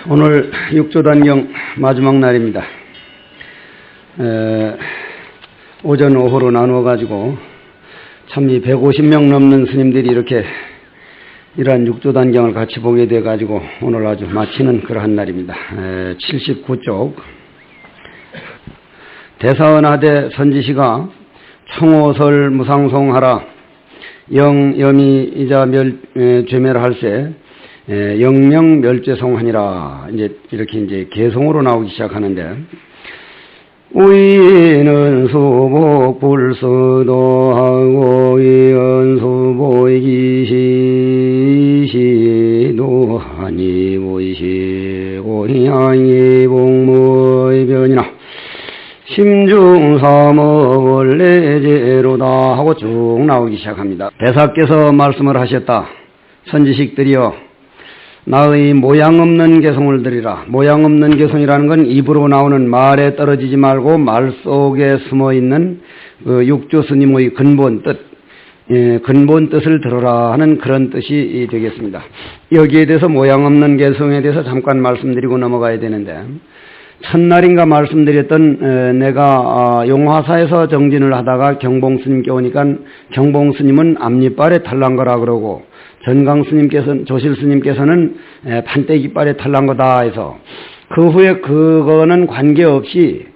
오늘 육조단경 마지막 날입니다. 오전 오후로 나누어 가지고 참 이 150명 넘는 스님들이 이렇게 이러한 육조단경을 같이 보게 돼 가지고 오늘 아주 마치는 그러한 날입니다. 79쪽 대사은하대 선지시가 청오설 무상송하라 영여미이자 죄멸할세 영명 멸죄송하니라. 이렇게 개송으로 나오기 시작하는데, 우이는 수복 불수도 하고 이연수보이기 시도 하니 보이시 고향이 복무의 변이나 심중사모 원래제로다 하고 쭉 나오기 시작합니다. 대사께서 말씀을 하셨다. 선지식들이여, 나의 모양 없는 개송을 드리라. 모양 없는 개송이라는 건 입으로 나오는 말에 떨어지지 말고 말 속에 숨어 있는 그 육조 스님의 근본 뜻, 근본 뜻을 들어라 하는 그런 뜻이 되겠습니다. 여기에 대해서 모양 없는 개송에 대해서 잠깐 말씀드리고 넘어가야 되는데, 첫날인가 말씀드렸던 내가 용화사에서 정진을 하다가 경봉스님께 오니까 경봉스님은 앞니빨에 탈난 거라 그러고 전강스님께서는, 조실스님께서는 판때기빨에 탈난 거다 해서 그 후에 그거는 관계없이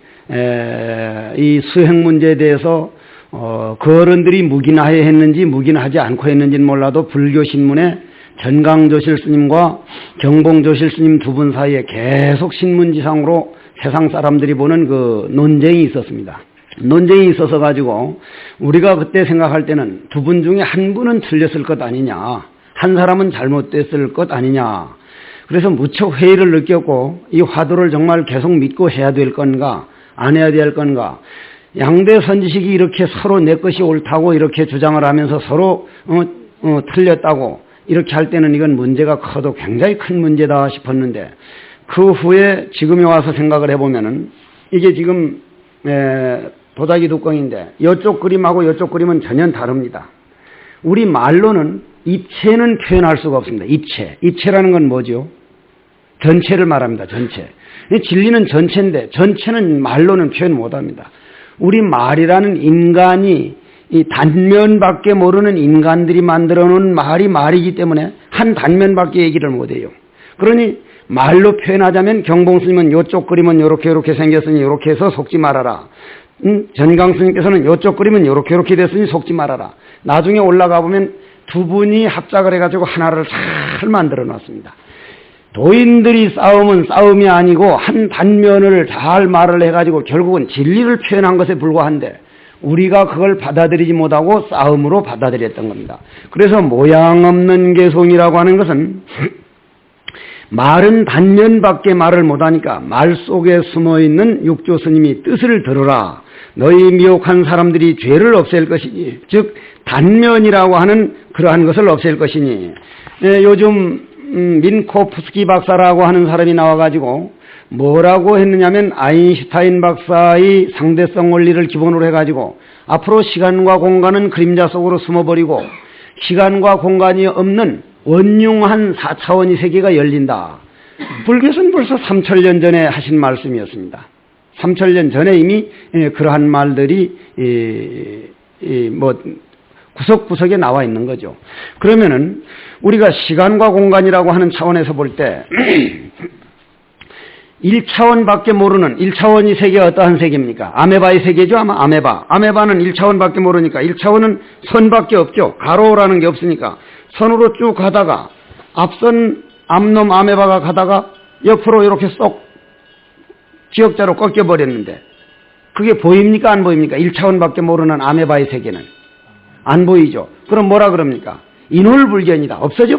이 수행 문제에 대해서 그 어른들이 묵인하여 했는지 묵인하지 않고 했는지는 몰라도 불교 신문에 전강조실스님과 경봉조실스님 두 분 사이에 계속 신문지상으로 세상 사람들이 보는 그 논쟁이 있었습니다. 논쟁이 있어서 가지고 우리가 그때 생각할 때는 두 분 중에 한 분은 틀렸을 것 아니냐, 한 사람은 잘못됐을 것 아니냐. 그래서 무척 회의를 느꼈고 이 화두를 정말 계속 믿고 해야 될 건가 안 해야 될 건가. 양대 선지식이 이렇게 서로 내 것이 옳다고 이렇게 주장을 하면서 서로 틀렸다고 이렇게 할 때는 이건 문제가 커도 굉장히 큰 문제다 싶었는데, 그 후에 지금에 와서 생각을 해보면은 이게 지금 도자기 뚜껑인데 이쪽 그림하고 이쪽 그림은 전혀 다릅니다. 우리 말로는 입체는 표현할 수가 없습니다. 입체라는 건 뭐죠? 전체를 말합니다. 전체. 진리는 전체인데 전체는 말로는 표현 못합니다. 우리 말이라는 인간이 이 단면밖에 모르는 인간들이 만들어 놓은 말이기 때문에 한 단면밖에 얘기를 못해요. 그러니 말로 표현하자면 경봉스님은 이쪽 그림은 이렇게 생겼으니 이렇게 해서 속지 말아라. 전강스님께서는 이쪽 그림은 이렇게 됐으니 속지 말아라. 나중에 올라가 보면 두 분이 합작을 해가지고 하나를 잘 만들어 놨습니다. 도인들이 싸움은 싸움이 아니고 한 단면을 잘 말을 해가지고 결국은 진리를 표현한 것에 불과한데 우리가 그걸 받아들이지 못하고 싸움으로 받아들였던 겁니다. 그래서 모양 없는 개송이라고 하는 것은 말은 단면밖에 말을 못하니까 말 속에 숨어있는 육조 스님이 뜻을 들으라. 너희 미혹한 사람들이 죄를 없앨 것이니, 즉 단면이라고 하는 그러한 것을 없앨 것이니. 요즘 민코프스키 박사라고 하는 사람이 나와가지고 뭐라고 했느냐면 아인슈타인 박사의 상대성 원리를 기본으로 해가지고 앞으로 시간과 공간은 그림자 속으로 숨어버리고 시간과 공간이 없는 원융한 4차원의 세계가 열린다. 불교는 벌써 3000년 전에 하신 말씀이었습니다. 3000년 전에 이미 그러한 말들이 구석구석에 나와 있는 거죠. 그러면은 우리가 시간과 공간이라고 하는 차원에서 볼 때 1차원밖에 모르는 1차원의 세계가 어떠한 세계입니까? 아메바의 세계죠. 아마 아메바는 1차원밖에 모르니까 1차원은 선밖에 없죠. 가로라는 게 없으니까 선으로 쭉 가다가 앞선 암놈 아메바가 가다가 옆으로 이렇게 쏙 기역자로 꺾여버렸는데 그게 보입니까? 안 보입니까? 1차원밖에 모르는 아메바의 세계는 안 보이죠. 그럼 뭐라 그럽니까? 인홀불견이다. 없어져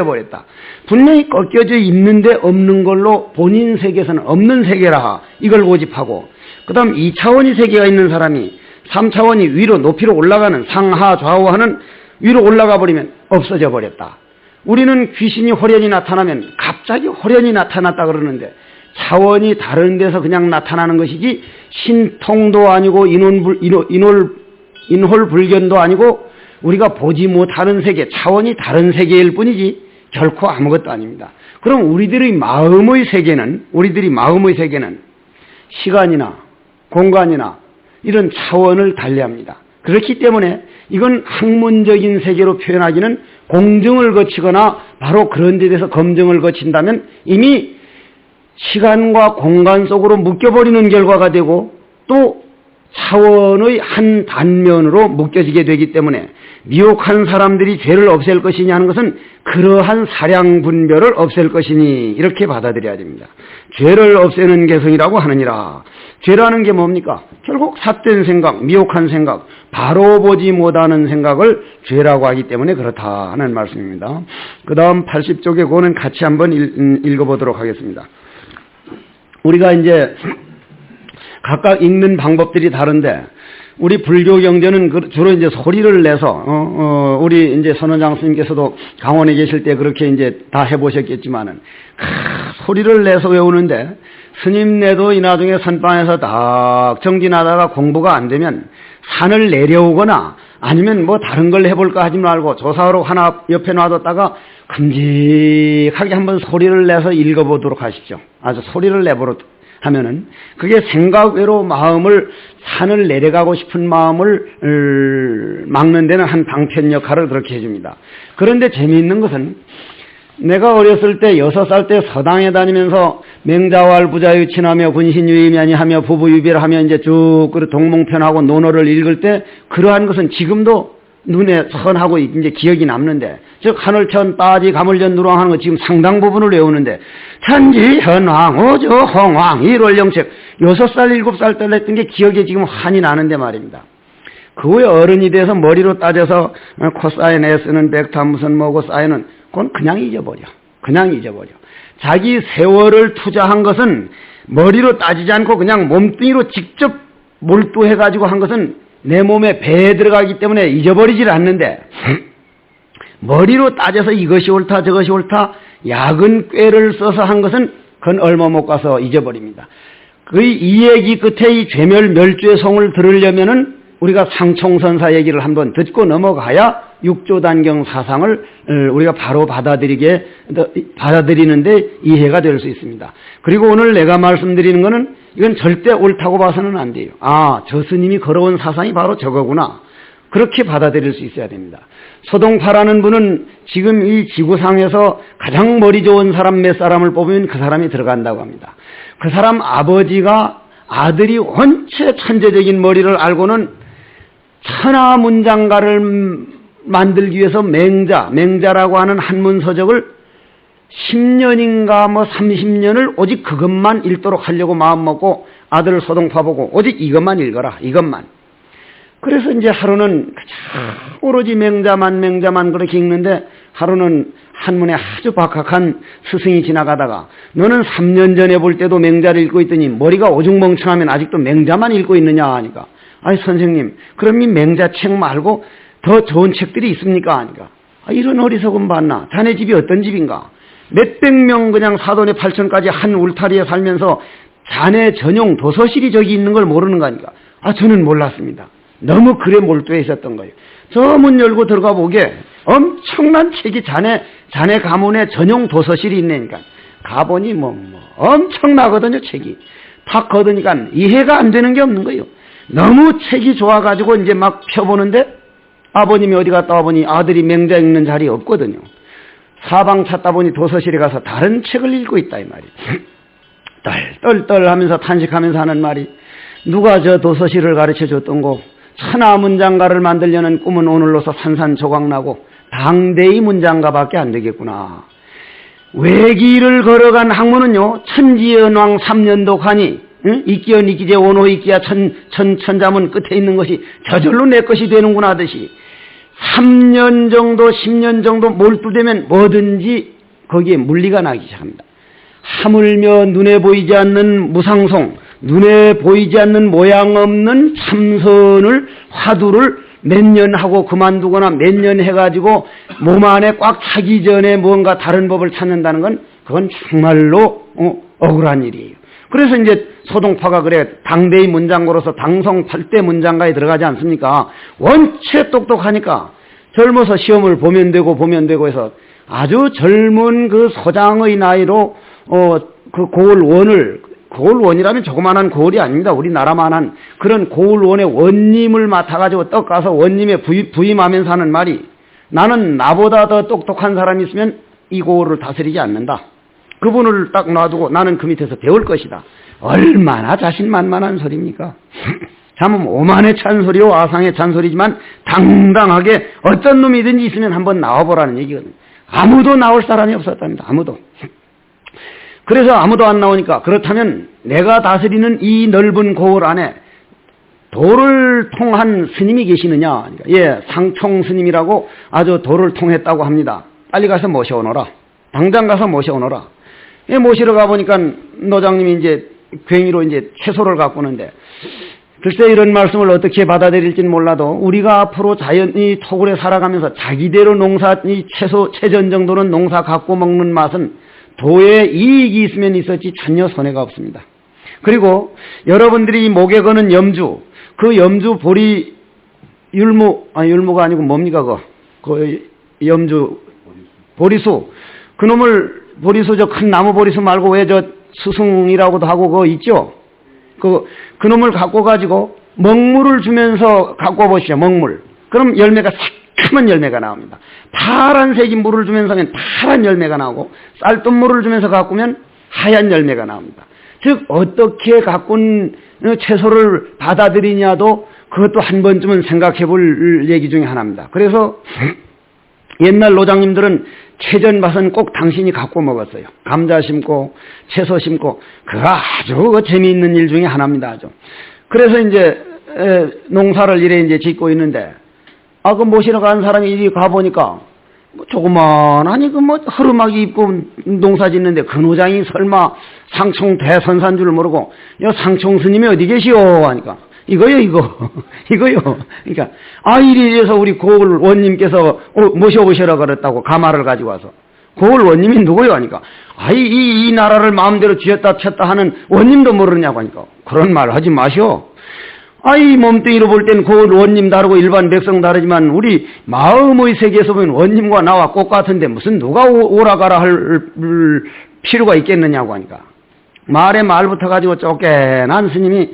버렸다. 분명히 꺾여져 있는데 없는 걸로 본인 세계에서는 없는 세계라 이걸 고집하고, 그 다음 2차원의 세계가 있는 사람이 3차원이 위로 높이로 올라가는 상하 좌우하는 위로 올라가 버리면 없어져 버렸다. 우리는 귀신이 호련히 나타나면 갑자기 호련히 나타났다 그러는데 차원이 다른 데서 그냥 나타나는 것이지 신통도 아니고 인홀불견도 아니고 우리가 보지 못하는 세계, 차원이 다른 세계일 뿐이지 결코 아무것도 아닙니다. 그럼 우리들이 마음의 세계는 시간이나 공간이나 이런 차원을 달리합니다. 그렇기 때문에 이건 학문적인 세계로 표현하기는 공증을 거치거나 바로 그런 데 대해서 검증을 거친다면 이미 시간과 공간 속으로 묶여버리는 결과가 되고 또 차원의 한 단면으로 묶여지게 되기 때문에 미혹한 사람들이 죄를 없앨 것이냐 하는 것은 그러한 사량 분별을 없앨 것이니 이렇게 받아들여야 됩니다. 죄를 없애는 개성이라고 하느니라. 죄라는 게 뭡니까? 결국 삿된 생각, 미혹한 생각, 바로 보지 못하는 생각을 죄라고 하기 때문에 그렇다 하는 말씀입니다. 그 다음 80쪽에 그거는 같이 한번 읽어보도록 하겠습니다. 우리가 이제 각각 읽는 방법들이 다른데 우리 불교 경전은 주로 이제 소리를 내서 우리 이제 선원장 스님께서도 강원에 계실 때 그렇게 이제 다 해보셨겠지만은 소리를 내서 외우는데 스님네도 이 나중에 선방에서 딱 정진하다가 공부가 안 되면 산을 내려오거나 아니면 뭐 다른 걸 해볼까 하지 말고 조사로 하나 옆에 놔뒀다가 큼직하게 한번 소리를 내서 읽어보도록 하십시오. 아주 소리를 내보도록 하면은 그게 생각 외로 마음을 산을 내려가고 싶은 마음을 막는 데는 한 방편 역할을 그렇게 해줍니다. 그런데 재미있는 것은 내가 어렸을 때 6살 때 서당에 다니면서 맹자왈부자유 친하며 군신유의면이 하며 부부유비를 이제 쭉 동몽편하고 논어를 읽을 때 그러한 것은 지금도 눈에 선하고 이제 기억이 남는데, 즉 하늘천 따지 가물전 누렁 하는 거 지금 상당 부분을 외우는데 천지 현황 오조 홍황 일월영책 6살 7살 때 했던 게 기억에 지금 환히 나는데 말입니다. 그 후에 어른이 돼서 머리로 따져서 코사인 S는 벡터 무슨 뭐고 사인은 그건 그냥 잊어버려. 자기 세월을 투자한 것은 머리로 따지지 않고 그냥 몸뚱이로 직접 몰두해가지고 한 것은 내 몸에 배에 들어가기 때문에 잊어버리질 않는데 머리로 따져서 이것이 옳다 저것이 옳다 야근 꾀를 써서 한 것은 그건 얼마 못 가서 잊어버립니다. 이 얘기 끝에 이 죄멸멸주의 성을 들으려면은 우리가 상총선사 얘기를 한번 듣고 넘어가야 육조단경 사상을 우리가 바로 받아들이는데 이해가 될 수 있습니다. 그리고 오늘 내가 말씀드리는 것은 이건 절대 옳다고 봐서는 안 돼요. 아, 저 스님이 걸어온 사상이 바로 저거구나. 그렇게 받아들일 수 있어야 됩니다. 소동파라는 분은 지금 이 지구상에서 가장 머리 좋은 사람 몇 사람을 뽑으면 그 사람이 들어간다고 합니다. 그 사람 아버지가 아들이 원체 천재적인 머리를 알고는 천하문장가를 만들기 위해서 맹자라고 하는 한문서적을 10년인가 30년을 오직 그것만 읽도록 하려고 마음먹고 아들을 소동파 보고 오직 이것만 읽어라, 이것만. 그래서 이제 하루는 오로지 맹자만 그렇게 읽는데 하루는 한문에 아주 박학한 스승이 지나가다가 너는 3년 전에 볼 때도 맹자를 읽고 있더니 머리가 오죽멍청하면 아직도 맹자만 읽고 있느냐 하니까 아니 선생님 그럼 이 맹자책 말고 더 좋은 책들이 있습니까 하니까 이런 어리석음 봤나 자네 집이 어떤 집인가 몇백 명 그냥 사돈의 8천까지 한 울타리에 살면서 자네 전용 도서실이 저기 있는 걸 모르는 거 아니까 저는 몰랐습니다. 너무 글에 몰두해 있었던 거예요. 저 문 열고 들어가 보게 엄청난 책이 자네 가문에 전용 도서실이 있네니까 가보니 엄청나거든요. 책이 탁 거두니까 이해가 안 되는 게 없는 거예요. 너무 책이 좋아가지고 이제 막 펴보는데 아버님이 어디 갔다 와보니 아들이 맹자 읽는 자리 없거든요. 사방 찾다 보니 도서실에 가서 다른 책을 읽고 있다 이 말이. 떨떨 하면서 탄식하면서 하는 말이 누가 저 도서실을 가르쳐 줬던고 천하문장가를 만들려는 꿈은 오늘로서 산산조각나고 당대의 문장가밖에 안 되겠구나. 외길을 걸어간 학문은요 천지연왕 3년도 가니 이끼연 이끼제 원호 이끼야 천자문 끝에 있는 것이 저절로 내 것이 되는구나 하듯이 3년 정도 10년 정도 몰두되면 뭐든지 거기에 물리가 나기 시작합니다. 하물며 눈에 보이지 않는 무상송 눈에 보이지 않는 모양 없는 참선을 화두를 몇 년 하고 그만두거나 몇 년 해가지고 몸 안에 꽉 차기 전에 뭔가 다른 법을 찾는다는 건 그건 정말로 억울한 일이에요. 그래서 이제 소동파가 그래 당대의 문장고로서 당성 8대 문장가에 들어가지 않습니까? 원체 똑똑하니까 젊어서 시험을 보면 되고 해서 아주 젊은 그 소장의 나이로 그 고을원이라면 조그만한 고을이 아닙니다. 우리나라만한 그런 고을원의 원님을 맡아가지고 떡 가서 원님에 부임하면서 하는 말이, 나는 나보다 더 똑똑한 사람이 있으면 이 고을을 다스리지 않는다. 그분을 딱 놔두고 나는 그 밑에서 배울 것이다. 얼마나 자신만만한 소리입니까? 참 오만의 찬소리요 아상의 찬소리지만 당당하게 어떤 놈이든지 있으면 한번 나와보라는 얘기거든요. 아무도 나올 사람이 없었답니다. 아무도. 그래서 아무도 안 나오니까, 그렇다면 내가 다스리는 이 넓은 고을 안에 도를 통한 스님이 계시느냐? 예, 상총 스님이라고 아주 도를 통했다고 합니다. 빨리 가서 모셔오너라. 당장 가서 모셔오너라. 예, 모시러 가보니까 노장님이 이제 괭이로 이제 채소를 갖고 오는데, 글쎄 이런 말씀을 어떻게 받아들일진 몰라도 우리가 앞으로 자연히 토굴에 살아가면서 자기대로 이 채전 정도는 농사 갖고 먹는 맛은 도에 이익이 있으면 있었지 전혀 손해가 없습니다. 그리고 여러분들이 목에 거는 염주, 그 염주 보리 율무가 아니고 뭡니까 그 염주 보리수, 그놈을 보리수 저 큰 나무 보리수 말고 왜 저 스승이라고도 하고 그거 있죠? 그놈을 갖고 가지고 먹물을 주면서 갖고 보시죠. 먹물. 그럼 열매가 새카만 열매가 나옵니다. 파란색인 물을 주면서 하면 파란 열매가 나오고, 쌀뜨물을 주면서 가꾸면 하얀 열매가 나옵니다. 즉 어떻게 가꾼 채소를 받아들이냐도 그것도 한 번쯤은 생각해 볼 얘기 중에 하나입니다. 그래서 옛날 노장님들은 채전밭은 꼭 당신이 갖고 먹었어요. 감자 심고 채소 심고, 그거 아주 재미있는 일 중에 하나입니다. 아주. 그래서 이제 농사를 이래 이제 짓고 있는데, 그 모시러 간 사람이 이리 가보니까 조그만하니 흐름하게 입고 농사 짓는데, 그 노장이 설마 상총 대선산 줄 모르고 야 상총 스님이 어디 계시오 하니까 이거요. 그러니까 이래서 우리 고을 원님께서 모셔오시라 그랬다고 가마를 가지고 와서, 고을 원님이 누구요 하니까 이 나라를 마음대로 쥐었다 쳤다 하는 원님도 모르냐고 하니까, 그런 말 하지 마시오. 이 몸뚱이로 볼 땐 고을 원님 다르고 일반 백성 다르지만 우리 마음의 세계에서 보면 원님과 나와 똑같은데 무슨 누가 오라가라 할 필요가 있겠느냐고 하니까, 말에 말부터 가지고 쫓겨난 스님이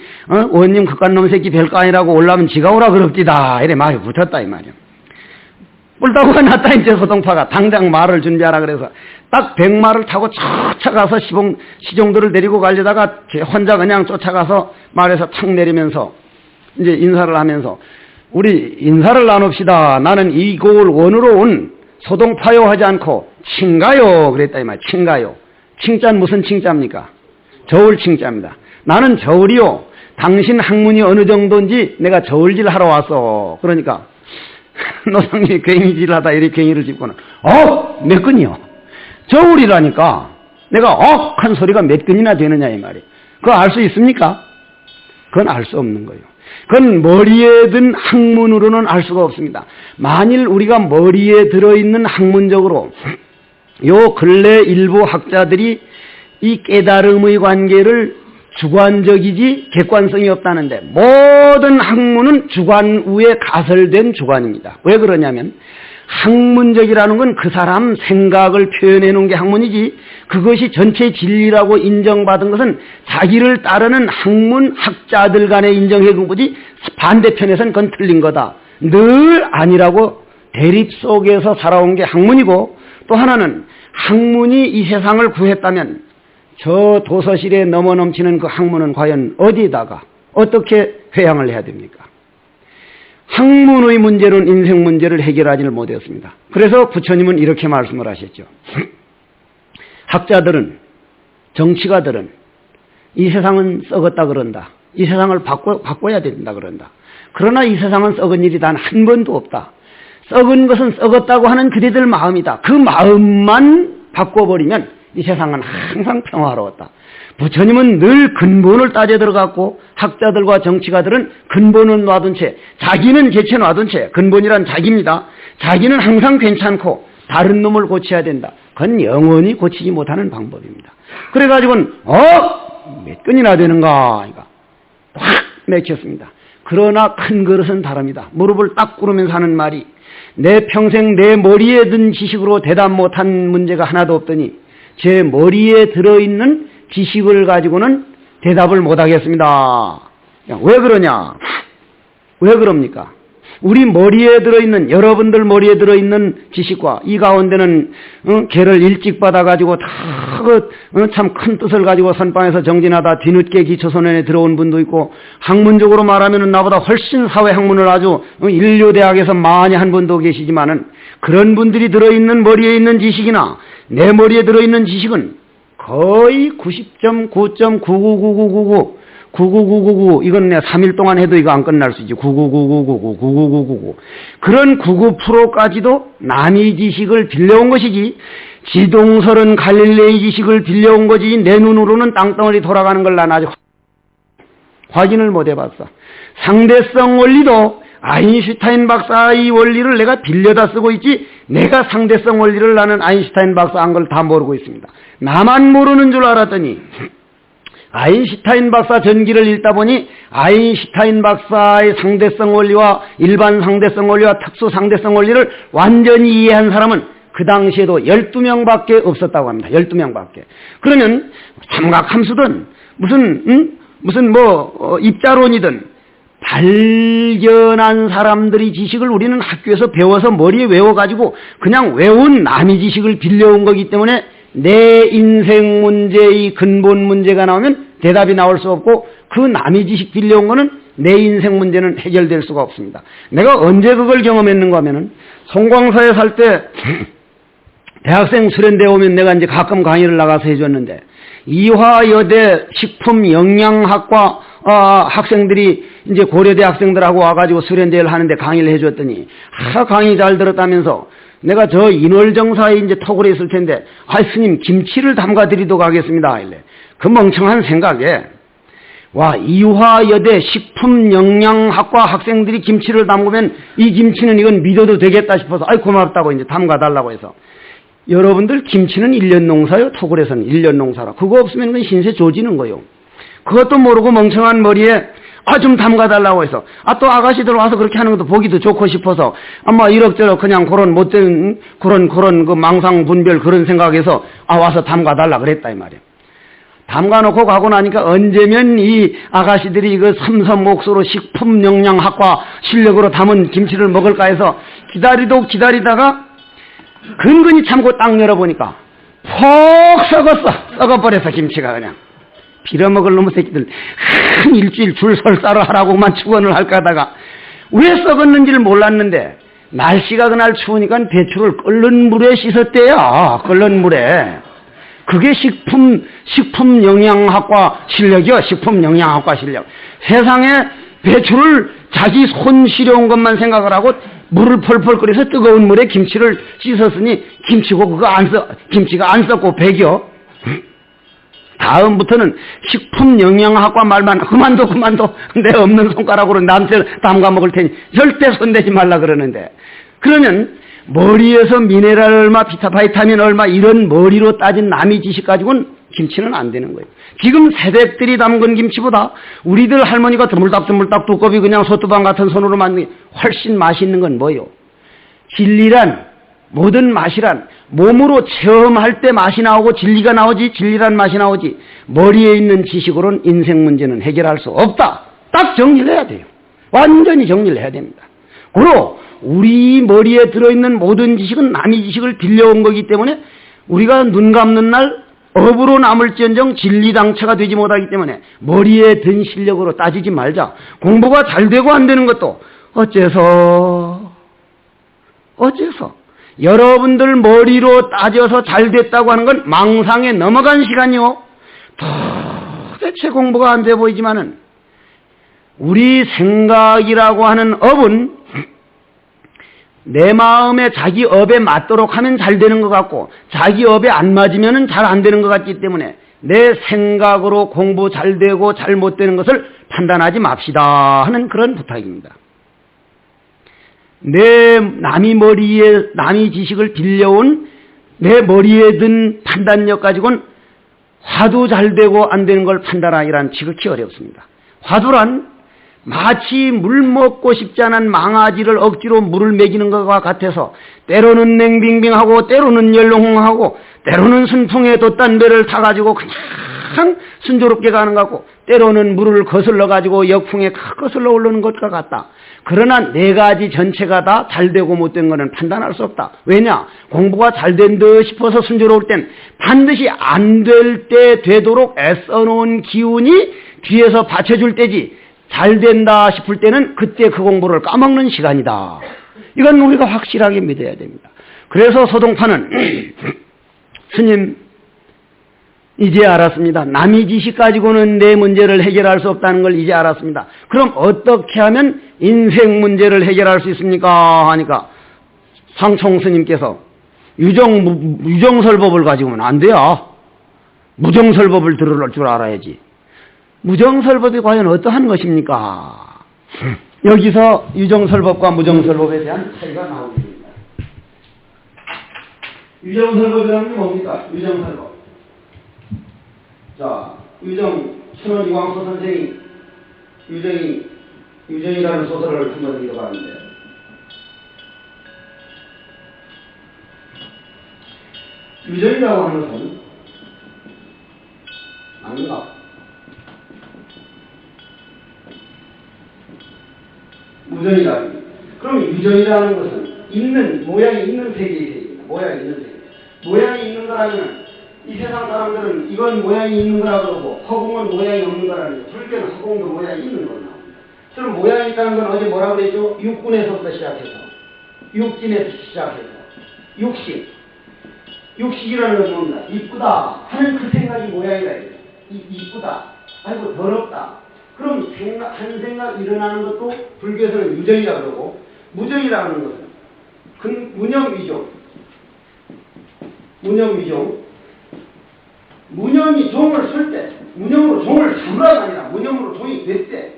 원님 그깟 놈 새끼 별거 아니라고 올라면 지가 오라 그럽디다 이래 말이 붙었다 이 말이야. 뿔따구가 났다 이제 소동파가 당장 말을 준비하라 그래서 딱 100마를 타고 쫓아가서 시종들을 데리고 가려다가 혼자 그냥 쫓아가서 말에서 탁 내리면서 이제 인사를 하면서, 우리 인사를 나눕시다. 나는 이 고을 원으로 온 소동파요 하지 않고 친가요 그랬다 이 말. 친가요. 칭자는 무슨 칭자입니까? 저울 칭자입니다. 나는 저울이요. 당신 학문이 어느 정도인지 내가 저울질 하러 왔어. 그러니까 노상님이 괭이질 하다 이렇게 괭이를 짚고는 몇 근이요? 저울이라니까. 내가 한 소리가 몇 근이나 되느냐 이 말이. 그거 알 수 있습니까? 그건 알 수 없는 거예요. 그건 머리에 든 학문으로는 알 수가 없습니다. 만일 우리가 머리에 들어있는 학문적으로 요 근래 일부 학자들이 이 깨달음의 관계를 주관적이지 객관성이 없다는데, 모든 학문은 주관 위에 가설된 주관입니다. 왜 그러냐면 학문적이라는 건 그 사람 생각을 표현해 놓은 게 학문이지, 그것이 전체 진리라고 인정받은 것은 자기를 따르는 학문 학자들 간에 인정해 준 거지, 반대편에서는 그건 틀린 거다. 늘 아니라고 대립 속에서 살아온 게 학문이고, 또 하나는 학문이 이 세상을 구했다면 저 도서실에 넘어 넘치는 그 학문은 과연 어디에다가 어떻게 회양을 해야 됩니까? 학문의 문제로는 인생 문제를 해결하지를 못했습니다. 그래서 부처님은 이렇게 말씀을 하셨죠. 학자들은, 정치가들은 이 세상은 썩었다 그런다. 이 세상을 바꿔야 된다 그런다. 그러나 이 세상은 썩은 일이 단 한 번도 없다. 썩은 것은 썩었다고 하는 그대들 마음이다. 그 마음만 바꿔버리면 이 세상은 항상 평화로웠다. 부처님은 늘 근본을 따져 들어갔고, 학자들과 정치가들은 근본을 놔둔 채, 자기는 개체 놔둔 채, 근본이란 자기입니다. 자기는 항상 괜찮고 다른 놈을 고쳐야 된다. 그건 영원히 고치지 못하는 방법입니다. 그래가지고는 몇 건이나 되는가? 확 맥혔습니다. 그러나 큰 그릇은 다릅니다. 무릎을 딱 꿇으면서 하는 말이, 내 평생 내 머리에 든 지식으로 대답 못한 문제가 하나도 없더니 제 머리에 들어있는 지식을 가지고는 대답을 못하겠습니다. 왜 그러냐? 왜 그럽니까? 우리 머리에 들어있는, 여러분들 머리에 들어있는 지식과 이 가운데는 개를 일찍 받아가지고 다 참 큰 뜻을 가지고 선방에서 정진하다 뒤늦게 기초선언에 들어온 분도 있고, 학문적으로 말하면 나보다 훨씬 사회학문을 아주 인류대학에서 많이 한 분도 계시지만은, 그런 분들이 들어있는 머리에 있는 지식이나 내 머리에 들어있는 지식은 거의 99.9999999 이건 내가 3일 동안 해도 이거 안 끝날 수 있지. 999999 그런 99%까지도 남의 지식을 빌려온 것이지, 지동설은 갈릴레이 지식을 빌려온 거지 내 눈으로는 땅덩어리 돌아가는 걸 난 아직 확인을 못 해봤어. 상대성 원리도 아인슈타인 박사의 원리를 내가 빌려다 쓰고 있지, 내가 상대성 원리를 나는 아인슈타인 박사 한 걸 다 모르고 있습니다. 나만 모르는 줄 알았더니 아인슈타인 박사 전기를 읽다 보니 아인슈타인 박사의 상대성 원리와 일반 상대성 원리와 특수 상대성 원리를 완전히 이해한 사람은 그 당시에도 12명밖에 없었다고 합니다. 12명밖에. 그러면 삼각함수든 무슨 입자론이든 발견한 사람들의 지식을 우리는 학교에서 배워서 머리에 외워가지고 그냥 외운 남의 지식을 빌려온 거기 때문에 내 인생 문제의 근본 문제가 나오면 대답이 나올 수 없고, 그 남의 지식 빌려온 거는 내 인생 문제는 해결될 수가 없습니다. 내가 언제 그걸 경험했는가 하면은 송광사에 살 때 대학생 수련대 오면 내가 이제 가끔 강의를 나가서 해줬는데, 이화여대 식품영양학과 학생들이 이제 고려대 학생들하고 와가지고 수련대를 하는데 강의를 해줬더니, 강의 잘 들었다면서 내가 저 인월정사에 이제 톡을 했을 텐데, 스님 김치를 담가 드리도록 하겠습니다. 이래. 그 멍청한 생각에, 이화여대 식품영양학과 학생들이 김치를 담그면 이 김치는 이건 믿어도 되겠다 싶어서 고맙다고 이제 담가 달라고 해서, 여러분들 김치는 1년 농사요. 토굴에서는 1년 농사라. 그거 없으면 그건 신세 조지는 거요. 그것도 모르고 멍청한 머리에 좀 담가달라고 해서, 또 아가씨들 와서 그렇게 하는 것도 보기도 좋고 싶어서, 이럭저럭 그냥 그런 못된, 그런 그 망상분별 그런 생각에서, 와서 담가달라 그랬다, 이 말이에요. 담가놓고 가고 나니까 언제면 이 아가씨들이 이거 삼선목소로 식품영양학과 실력으로 담은 김치를 먹을까 해서 기다리다가 근근히 참고 딱 열어보니까 폭 썩어버려서 김치가 그냥. 빌어먹을 놈의 새끼들 한 일주일 줄 설사를 하라고만 축원을 할까 하다가 왜 썩었는지를 몰랐는데, 날씨가 그날 추우니까 배추를 끓는 물에 씻었대요. 끓는 물에. 그게 식품영양학과 실력이요. 식품영양학과 실력. 세상에 배추를 자기 손 시려운 것만 생각을 하고 물을 펄펄 끓여서 뜨거운 물에 김치를 씻었으니 김치가 안 썩고 배겨. 다음부터는 식품영양학과 말만 그만둬 내 없는 손가락으로 남들 담가 먹을 테니 절대 손대지 말라 그러는데, 그러면 머리에서 미네랄 얼마, 바이타민 얼마 이런 머리로 따진 남의 지식 가지고는 김치는 안 되는 거예요. 지금 세댁들이 담근 김치보다 우리들 할머니가 드물딱 두꺼비 그냥 소뚜방 같은 손으로 만든 게 훨씬 맛있는 건 뭐요? 진리란, 모든 맛이란 몸으로 체험할 때 맛이 나오고 진리가 나오지, 진리란 맛이 나오지, 머리에 있는 지식으로는 인생 문제는 해결할 수 없다. 딱 정리를 해야 돼요. 완전히 정리를 해야 됩니다. 그리고 우리 머리에 들어있는 모든 지식은 남의 지식을 빌려온 거기 때문에 우리가 눈 감는 날 업으로 남을지언정 진리당처가 되지 못하기 때문에 머리에 든 실력으로 따지지 말자. 공부가 잘 되고 안 되는 것도 어째서 여러분들 머리로 따져서 잘 됐다고 하는 건 망상에 넘어간 시간이요. 도대체 공부가 안 돼 보이지만은 우리 생각이라고 하는 업은 내 마음에 자기 업에 맞도록 하면 잘 되는 것 같고, 자기 업에 안 맞으면 잘 안 되는 것 같기 때문에 내 생각으로 공부 잘 되고 잘 못 되는 것을 판단하지 맙시다 하는 그런 부탁입니다. 남의 지식을 빌려온 내 머리에 든 판단력 가지고는 화두 잘 되고 안 되는 걸 판단하기란 지극히 어렵습니다. 화두란 마치 물 먹고 싶지 않은 망아지를 억지로 물을 먹이는 것과 같아서 때로는 냉빙빙하고 때로는 열렁하고 때로는 순풍에 돛단 배를 타가지고 그냥 순조롭게 가는 것 같고 때로는 물을 거슬러가지고 역풍에 거슬러 오르는 것과 같다. 그러나 네 가지 전체가 다 잘되고 못된 것은 판단할 수 없다. 왜냐? 공부가 잘된 듯 싶어서 순조로울 땐 반드시 안 될 때 되도록 애써놓은 기운이 뒤에서 받쳐줄 때지, 잘 된다 싶을 때는 그때 그 공부를 까먹는 시간이다. 이건 우리가 확실하게 믿어야 됩니다. 그래서 소동파는 스님 이제 알았습니다. 남의 지식 가지고는 내 문제를 해결할 수 없다는 걸 이제 알았습니다. 그럼 어떻게 하면 인생 문제를 해결할 수 있습니까? 하니까 상총 스님께서 유정설법을 가지고는 안 돼요. 무정설법을 들을 줄 알아야지. 무정설법이 과연 어떠한 것입니까? 여기서 유정설법과 무정설법에 대한 차이가 나오게 됩니다. 유정설법이라는 게 뭡니까? 유정설법. 자, 천원 이광수 선생이 유정이라는 소설을 한번 읽어봤는데, 유정이라고 하는 것은 아닌가? 무정이라는 것. 그럼 유정이라는 것은 모양이 있는 세계의 세계입니다. 모양이 있는 세계. 모양이 있는 거라면 이 세상 사람들은 이건 모양이 있는 거라 그러고 허공은 모양이 없는 거라는 거예요. 불교는 허공도 모양이 있는 거나. 그럼 모양이 있다는 건 어제 뭐라고 그랬죠? 육군에서부터 시작해서 육진에서 시작해서 육식이라는 건 뭡니까? 이쁘다 하는 그 생각이 모양이라 해요. 이쁘다. 아이고 더럽다. 그럼 한 생각 일어나는 것도 불교에서는 유정이라고 그러고, 무정이라는 것은 무념이 종을 쓸 때, 무념으로 종을 잡으라가 아니라 무념으로 종이 될 때,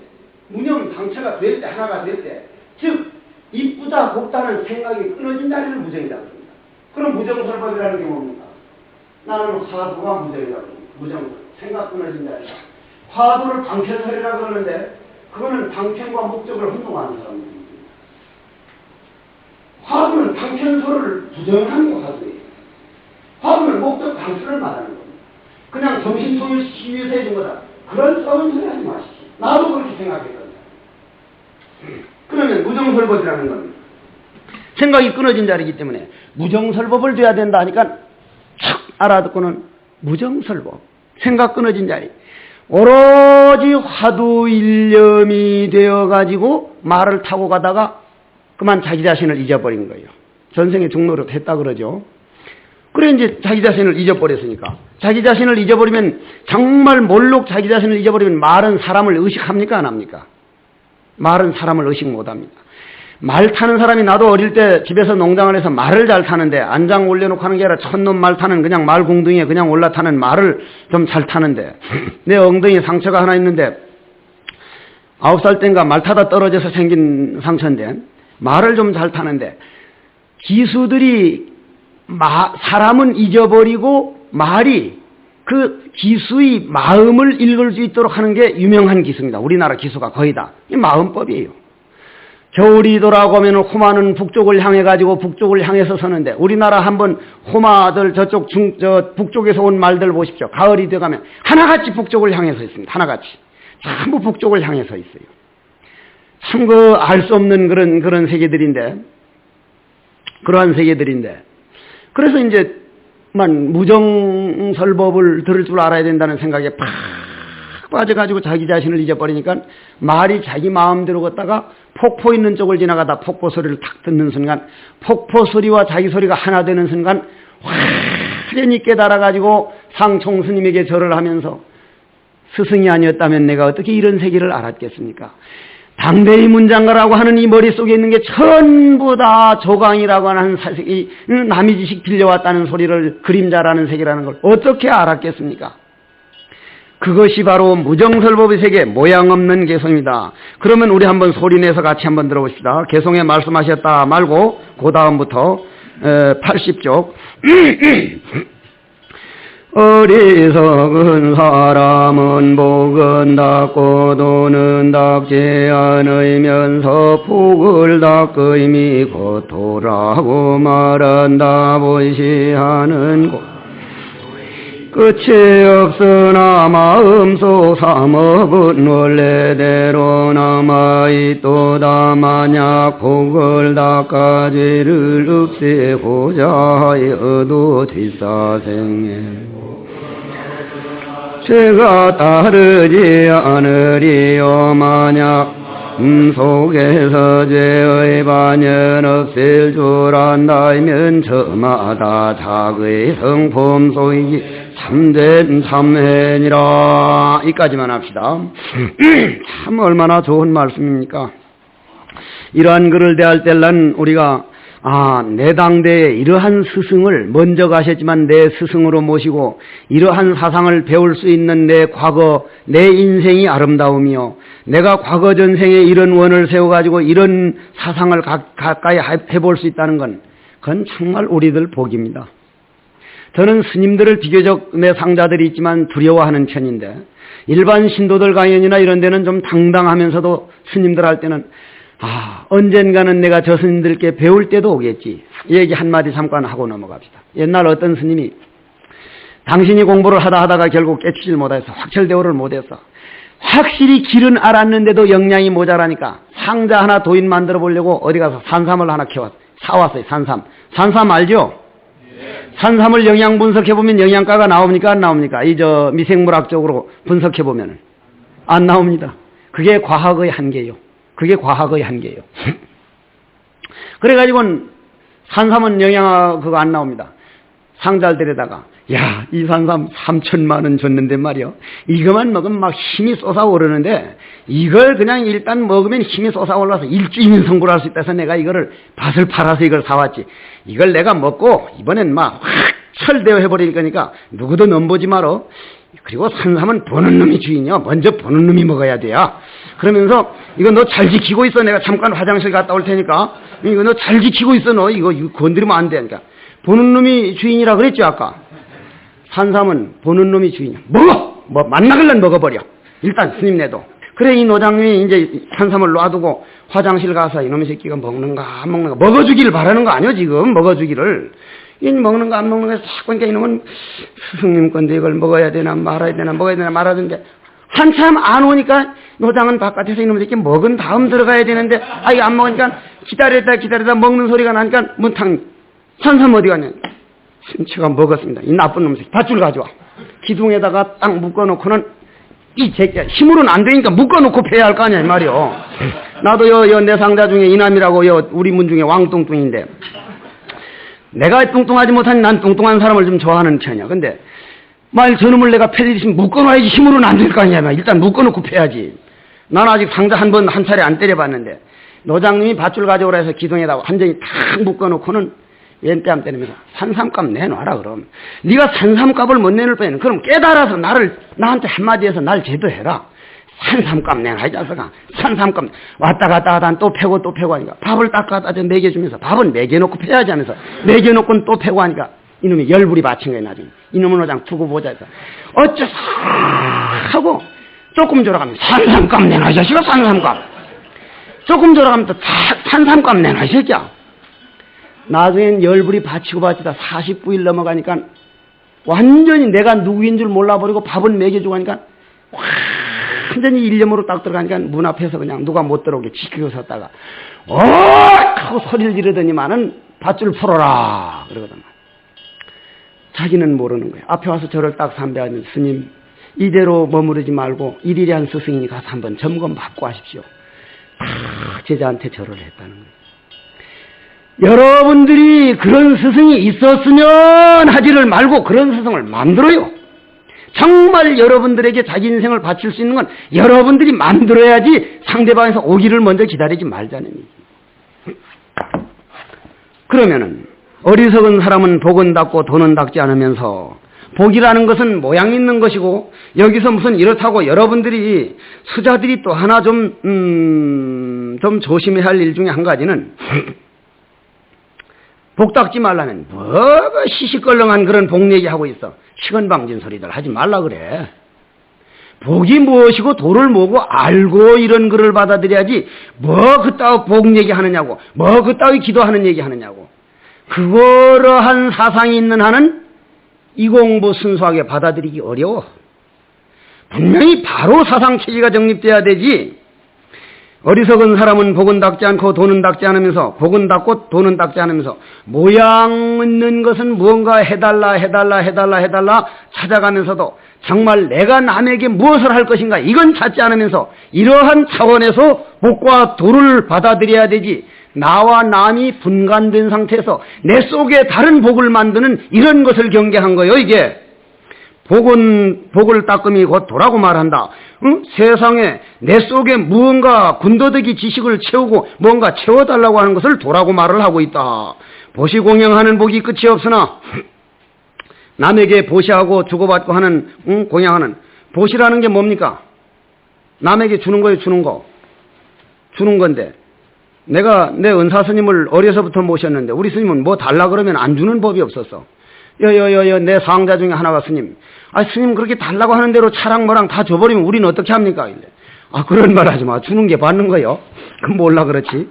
무념 당체가 될 때, 하나가 될 때, 즉 이쁘다 곱다는 생각이 끊어진 자리를 무정이라고 합니다. 그럼 무정설법이라는 게 뭡니까? 나는 화두가 무정이라고 합니다. 무정, 생각 끊어진 자리다. 화두를 방편설이라고 그러는데 그거는 방편과 목적을 혼동하는 사람입니다. 화두는 방편설을 부정하는 게 화두예요. 화두는 목적 방편을 말하는 겁니다. 그냥 정신통일 시키기 위해서 해준 거다. 그런 썩은 소리 하지 마시지. 나도 그렇게 생각했거든요. 그러면 무정설법이라는 건 생각이 끊어진 자리이기 때문에 무정설법을 돼야 된다 하니까 촥 알아듣고는 무정설법, 생각 끊어진 자리, 오로지 화두 일념이 되어가지고 말을 타고 가다가 그만 자기 자신을 잊어버린 거예요. 전생에 중노릇 했다 그러죠. 그래 이제 자기 자신을 잊어버렸으니까. 자기 자신을 잊어버리면, 정말 몰록 자기 자신을 잊어버리면 말은 사람을 의식합니까 안 합니까? 말은 사람을 의식 못합니다. 말 타는 사람이, 나도 어릴 때 집에서 농장을 해서 말을 잘 타는데, 안장 올려놓고 하는 게 아니라 첫놈 말 타는, 그냥 말 공둥이에 그냥 올라타는 말을 좀 잘 타는데, 내 엉덩이에 상처가 하나 있는데 9살 땐가 말 타다 떨어져서 생긴 상처인데, 말을 좀 잘 타는데, 기수들이 사람은 잊어버리고 말이 그 기수의 마음을 읽을 수 있도록 하는 게 유명한 기수입니다. 우리나라 기수가 거의 다 이 마음법이에요. 겨울이 돌아오면 호마는 북쪽을 향해 가지고 북쪽을 향해서 서는데, 우리나라 한번 호마들 저쪽 북쪽에서 온 말들 보십시오. 가을이 되가면 하나같이 북쪽을 향해서 있습니다. 하나같이 전부 북쪽을 향해서 있어요. 참 그 알 수 없는 그런 세계들인데, 그러한 세계들인데, 그래서 이제 무정설법을 들을 줄 알아야 된다는 생각에 팍 빠져가지고 자기 자신을 잊어버리니까 말이 자기 마음대로 걷다가 폭포 있는 쪽을 지나가다 폭포 소리를 탁 듣는 순간, 폭포 소리와 자기 소리가 하나 되는 순간 완전히 깨달아가지고 상총 스님에게 절을 하면서, 스승이 아니었다면 내가 어떻게 이런 세계를 알았겠습니까? 당대의 문장가라고 하는 이 머릿속에 있는 게 전부 다 조강이라고 하는 이 남의 지식 빌려왔다는 소리를, 그림자라는 세계라는 걸 어떻게 알았겠습니까? 그것이 바로 무정설법의 세계, 모양 없는 개성입니다. 그러면 우리 한번 소리내서 같이 한번 들어봅시다. 개성에 말씀하셨다 말고 그 다음부터 80쪽 어리석은 사람은 복은 닦고 도는 닦지 않으면서 복을 닦음이 고토라고 말한다. 보시하는 곳 끝이 없으나 마음속 삼업은 원래대로 남아있도다. 만약 복을 닦아지를 없애고자 하여도 뒷사생에 죄가 따르지 않으리요. 만약 속에서 죄의 반열 없을 줄 안다면 저마다 자그의 성품 속이기 참된 참회니라. 이까지만 합시다. 참 얼마나 좋은 말씀입니까? 이러한 글을 대할 때는 우리가 내 당대에 이러한 스승을 먼저 가셨지만 내 스승으로 모시고 이러한 사상을 배울 수 있는 내 과거, 내 인생이 아름다우며 내가 과거 전생에 이런 원을 세워가지고 이런 사상을 가까이 해볼 수 있다는 건 그건 정말 우리들 복입니다. 저는 스님들을 비교적 내 상자들이 있지만 두려워하는 편인데 일반 신도들 강연이나 이런 데는 좀 당당하면서도 스님들 할 때는 언젠가는 내가 저 스님들께 배울 때도 오겠지. 이 얘기 한마디 잠깐 하고 넘어갑시다. 옛날 어떤 스님이 당신이 공부를 하다가 결국 깨치질 못해서 확철대오를 못해서 확실히 길은 알았는데도 역량이 모자라니까 상자 하나 도인 만들어 보려고 어디 가서 산삼을 하나 사왔어요. 산삼 알죠? 산삼을 영양 분석해보면 영양가가 나옵니까? 안 나옵니까? 미생물학적으로 분석해보면 안 나옵니다. 그게 과학의 한계예요. 그래가지고는 산삼은 그거 안 나옵니다. 상자를 데려다가 이 산삼 3천만 원 줬는데 말이요. 이거만 먹으면 막 힘이 솟아오르는데 이걸 그냥 일단 먹으면 힘이 솟아올라서 일주일인 성불 할 수 있다 해서 내가 이거를 밭을 팔아서 이걸 사왔지. 이걸 내가 먹고 이번엔 막 확 철대어 해버릴 거니까 누구도 넘보지 마라. 그리고 산삼은 보는 놈이 주인이요. 먼저 보는 놈이 먹어야 돼요. 그러면서 이거 너 잘 지키고 있어. 내가 잠깐 화장실 갔다 올 테니까 이거 너 잘 지키고 있어. 너 이거 건드리면 안 돼. 그러니까 보는 놈이 주인이라 그랬죠 아까. 산삼은 보는 놈이 주인이야. 먹어! 만나길래 먹어버려. 일단 스님네도. 그래 이 노장님이 이제 산삼을 놔두고 화장실 가서 이놈의 새끼가 먹는가 안 먹는가 먹어주기를 바라는 거 아니야 지금. 먹어주기를. 이 먹는가 안 먹는가 자꾸 그러니까 이놈은 스승님 건데 이걸 먹어야 되나 말아야 되나 먹어야 되나 말아야 한참 안 오니까 노장은 바깥에서 이놈의 새끼 먹은 다음 들어가야 되는데 이거 안 먹으니까 기다리다 먹는 소리가 나니까 문탕 산삼 어디 갔냐. 제가 먹었습니다. 이 나쁜 놈 새끼 밧줄 가져와. 기둥에다가 딱 묶어놓고는 이 새끼야 힘으로는 안 되니까 묶어놓고 패야 할 거 아니야 이 말이요. 나도 내 상자 중에 이남이라고 우리 문 중에 왕뚱뚱인데 내가 뚱뚱하지 못하니 난 뚱뚱한 사람을 좀 좋아하는 편이야. 근데 저놈을 내가 패드리시면 묶어놔야지. 힘으로는 안 될 거 아니야. 일단 묶어놓고 패야지. 난 아직 상자 한 차례 안 때려봤는데 노장님이 밧줄 가져오라 해서 기둥에다가 완전히 탁 묶어놓고는 왼뺨 때리면서 산삼값 내놔라 그럼. 네가 산삼값을 못 내놓을 바에는 그럼 깨달아서 나한테 한마디 해서 날 제도해라. 산삼값 내놔 이 자식아. 산삼값 왔다 갔다 하다 또 패고 하니까 밥을 딱 갖다 먹여주면서 밥은 먹여놓고 패야지 하면서 먹여놓고는 또 패고 하니까 이놈이 열불이 받친 거야 나중에. 이놈은 노장 두고 보자 해서 어째서 하고 조금 졸아가면 산삼값 내놔 이 자식아. 산삼값 조금 졸아가면 또 산삼값 내놔 이 새끼야. 나중엔 열불이 받치다 49일 넘어가니까 완전히 내가 누구인 줄 몰라버리고 밥은 먹여주고 하니까 완전히 일념으로 딱 들어가니까 문 앞에서 그냥 누가 못 들어오게 지키고 섰다가 하고 소리를 지르더니만은 밧줄 풀어라 그러거든. 자기는 모르는 거야. 앞에 와서 저를 딱 삼배하면 스님 이대로 머무르지 말고 일일이한 스승이니 가서 한번 점검 받고 하십시오. 제자한테 절을 했다는 거예요. 여러분들이 그런 스승이 있었으면 하지를 말고 그런 스승을 만들어요. 정말 여러분들에게 자기 인생을 바칠 수 있는 건 여러분들이 만들어야지 상대방에서 오기를 먼저 기다리지 말자는 얘기. 그러면은 어리석은 사람은 복은 닦고 돈은 닦지 않으면서 복이라는 것은 모양 있는 것이고 여기서 무슨 이렇다고 여러분들이 수자들이 또 하나 좀 조심해야 할 일 중에 한 가지는 복 닦지 말라면 뭐가 시시껄렁한 그런 복 얘기하고 있어. 시건방진 소리들 하지 말라 그래. 복이 무엇이고 도를 뭐고 알고 이런 글을 받아들여야지 뭐 그따위 복 얘기하느냐고 뭐 그따위 기도하는 얘기하느냐고. 그러한 사상이 있는 한은 이 공부 순수하게 받아들이기 어려워. 분명히 바로 사상체계가 정립돼야 되지. 어리석은 사람은 복은 닦지 않고 도는 닦지 않으면서 복은 닦고 도는 닦지 않으면서 모양 있는 것은 무언가 해달라 찾아가면서도 정말 내가 남에게 무엇을 할 것인가 이건 찾지 않으면서 이러한 차원에서 복과 도를 받아들여야 되지. 나와 남이 분간된 상태에서 내 속에 다른 복을 만드는 이런 것을 경계한 거예요. 이게 복을 닦음이 곧 도라고 말한다. 응? 세상에 내 속에 무언가 군더더기 지식을 채우고 뭔가 채워달라고 하는 것을 도라고 말을 하고 있다. 보시 공양하는 복이 끝이 없으나 남에게 보시하고 주고받고 하는 공양하는 보시라는 게 뭡니까? 남에게 주는 거예요. 주는 거. 주는 건데 내가 내 은사 스님을 어려서부터 모셨는데 우리 스님은 뭐 달라 그러면 안 주는 법이 없었어. 내 상자 중에 하나가 스님. 스님 그렇게 달라고 하는 대로 차랑 뭐랑 다 줘버리면 우리는 어떻게 합니까? 이래. 그런 말 하지 마. 주는 게 받는 거요. 그건 몰라 그렇지.